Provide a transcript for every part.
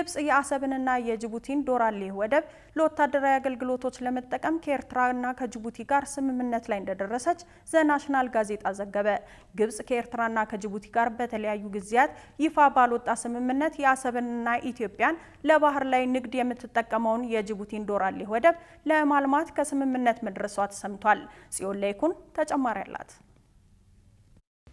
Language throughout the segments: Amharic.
ግብጽ የአሰብንና የጅቡቲን ዶራሌ ወደብ ለወታደራዊ አገልግሎቶች ለመጠቀም ከኤርትራና ከጅቡቲ ጋር ስምምነት ላይ እንደደረሰች ዘናሽናል ጋዜጣ ዘገበ። ግብጽ ከኤርትራና ከጅቡቲ ጋር በተለያዩ ጊዜያት ይፋ ባልወጣ ስምምነት የአሰብንና ኢትዮጵያን ለባህር ላይ ንግድ የምትጠቀመውን የጅቡቲን ዶራሌ ወደብ ለማልማት ከስምምነት መድረሷ ተሰምቷል። ጽዮን ላይኩን ተጨማሪ አላት።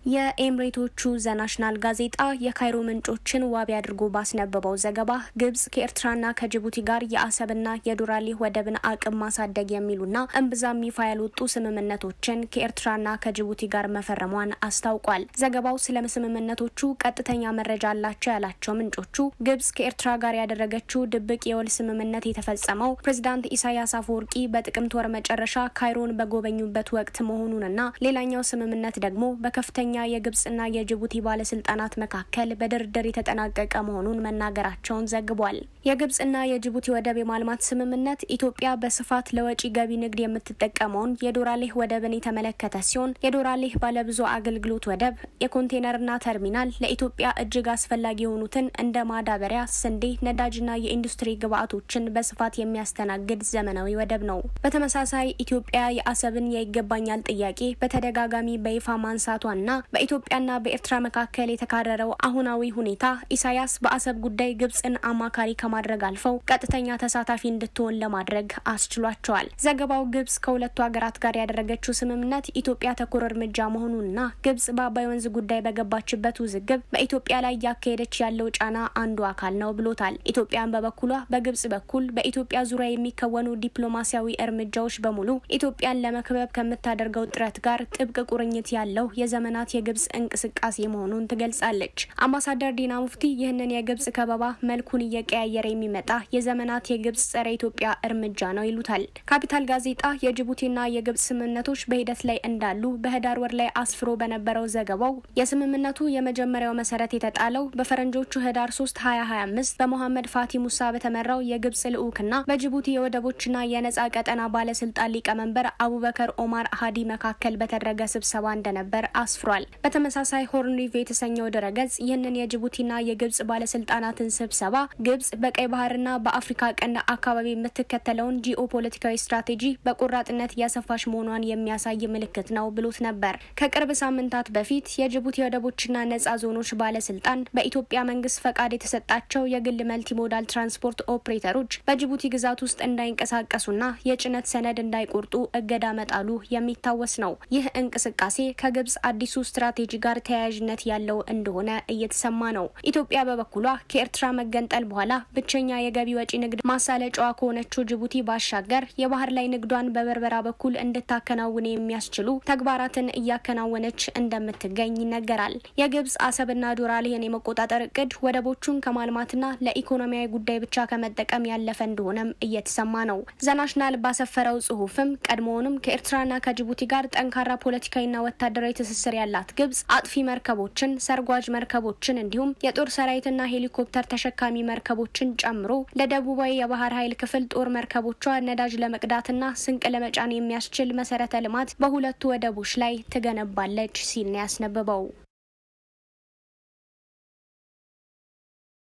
የኤምሬቶቹ ዘናሽናል ጋዜጣ የካይሮ ምንጮችን ዋቢ አድርጎ ባስነበበው ዘገባ ግብጽ ከኤርትራና ከጅቡቲ ጋር የአሰብና የዶራሌ ወደብን አቅም ማሳደግ የሚሉና እምብዛም ይፋ ያልወጡ ስምምነቶችን ከኤርትራና ከጅቡቲ ጋር መፈረሟን አስታውቋል። ዘገባው ስለ ስምምነቶቹ ቀጥተኛ መረጃ አላቸው ያላቸው ምንጮቹ ግብጽ ከኤርትራ ጋር ያደረገችው ድብቅ የውል ስምምነት የተፈጸመው ፕሬዝዳንት ኢሳያስ አፈወርቂ በጥቅምት ወር መጨረሻ ካይሮን በጎበኙበት ወቅት መሆኑንና ሌላኛው ስምምነት ደግሞ በከፍተኛ የግብጽና የጅቡቲ ባለስልጣናት መካከል በድርድር የተጠናቀቀ መሆኑን መናገራቸውን ዘግቧል። የግብጽና የጅቡቲ ወደብ የማልማት ስምምነት ኢትዮጵያ በስፋት ለወጪ ገቢ ንግድ የምትጠቀመውን የዶራሌህ ወደብን የተመለከተ ሲሆን የዶራሌህ ባለብዙ አገልግሎት ወደብ የኮንቴነርና ተርሚናል ለኢትዮጵያ እጅግ አስፈላጊ የሆኑትን እንደ ማዳበሪያ፣ ስንዴ፣ ነዳጅና የኢንዱስትሪ ግብዓቶችን በስፋት የሚያስተናግድ ዘመናዊ ወደብ ነው። በተመሳሳይ ኢትዮጵያ የአሰብን የይገባኛል ጥያቄ በተደጋጋሚ በይፋ ማንሳቷና በኢትዮጵያና በኤርትራ መካከል የተካረረው አሁናዊ ሁኔታ ኢሳያስ በአሰብ ጉዳይ ግብጽን አማካሪ ከማድረግ አልፈው ቀጥተኛ ተሳታፊ እንድትሆን ለማድረግ አስችሏቸዋል። ዘገባው ግብጽ ከሁለቱ ሀገራት ጋር ያደረገችው ስምምነት ኢትዮጵያ ተኮር እርምጃ መሆኑንና ግብጽ በአባይ ወንዝ ጉዳይ በገባችበት ውዝግብ በኢትዮጵያ ላይ እያካሄደች ያለው ጫና አንዱ አካል ነው ብሎታል። ኢትዮጵያን በበኩሏ በግብጽ በኩል በኢትዮጵያ ዙሪያ የሚከወኑ ዲፕሎማሲያዊ እርምጃዎች በሙሉ ኢትዮጵያን ለመክበብ ከምታደርገው ጥረት ጋር ጥብቅ ቁርኝት ያለው የዘመናት የግብጽ እንቅስቃሴ መሆኑን ትገልጻለች። አምባሳደር ዲና ሙፍቲ ይህንን የግብጽ ከበባ መልኩን እየቀያየረ የሚመጣ የዘመናት የግብጽ ጸረ ኢትዮጵያ እርምጃ ነው ይሉታል። ካፒታል ጋዜጣ የጅቡቲና የግብጽ ስምምነቶች በሂደት ላይ እንዳሉ በህዳር ወር ላይ አስፍሮ በነበረው ዘገባው የስምምነቱ የመጀመሪያው መሰረት የተጣለው በፈረንጆቹ ህዳር 3 2025 በመሐመድ ፋቲ ሙሳ በተመራው የግብጽ ልዑክና በጅቡቲ የወደቦችና የነጻ ቀጠና ባለስልጣን ሊቀመንበር አቡበከር ኦማር አሃዲ መካከል በተደረገ ስብሰባ እንደነበር አስፍሯል። በተመሳሳይ ሆርን ሪቪው የተሰኘው ድረገጽ ይህንን የጅቡቲና የግብጽ ባለስልጣናትን ስብሰባ ግብጽ በቀይ ባህርና በአፍሪካ ቀንድ አካባቢ የምትከተለውን ጂኦፖለቲካዊ ስትራቴጂ በቆራጥነት እያሰፋች መሆኗን የሚያሳይ ምልክት ነው ብሎት ነበር። ከቅርብ ሳምንታት በፊት የጅቡቲ ወደቦችና ነጻ ዞኖች ባለስልጣን በኢትዮጵያ መንግስት ፈቃድ የተሰጣቸው የግል መልቲሞዳል ትራንስፖርት ኦፕሬተሮች በጅቡቲ ግዛት ውስጥ እንዳይንቀሳቀሱና የጭነት ሰነድ እንዳይቆርጡ እገዳ መጣሉ የሚታወስ ነው። ይህ እንቅስቃሴ ከግብጽ አዲሱ ስትራቴጂ ጋር ተያያዥነት ያለው እንደሆነ እየተሰማ ነው። ኢትዮጵያ በበኩሏ ከኤርትራ መገንጠል በኋላ ብቸኛ የገቢ ወጪ ንግድ ማሳለጫዋ ከሆነችው ጅቡቲ ባሻገር የባህር ላይ ንግዷን በበርበራ በኩል እንድታከናውን የሚያስችሉ ተግባራትን እያከናወነች እንደምትገኝ ይነገራል። የግብጽ አሰብና ዶራሌህን የመቆጣጠር እቅድ ወደቦቹን ከማልማትና ለኢኮኖሚያዊ ጉዳይ ብቻ ከመጠቀም ያለፈ እንደሆነም እየተሰማ ነው። ዘናሽናል ባሰፈረው ጽሁፍም ቀድሞውንም ከኤርትራና ከጅቡቲ ጋር ጠንካራ ፖለቲካዊና ወታደራዊ ትስስር ያላት ግብጽ አጥፊ መርከቦችን፣ ሰርጓጅ መርከቦችን እንዲሁም የጦር ሰራዊትና ሄሊኮፕተር ተሸካሚ መርከቦችን ጨምሮ ለደቡባዊ የባህር ኃይል ክፍል ጦር መርከቦቿ ነዳጅ ለመቅዳትና ስንቅ ለመጫን የሚያስችል መሰረተ ልማት በሁለቱ ወደቦች ላይ ትገነባለች ሲል ነው ያስነበበው።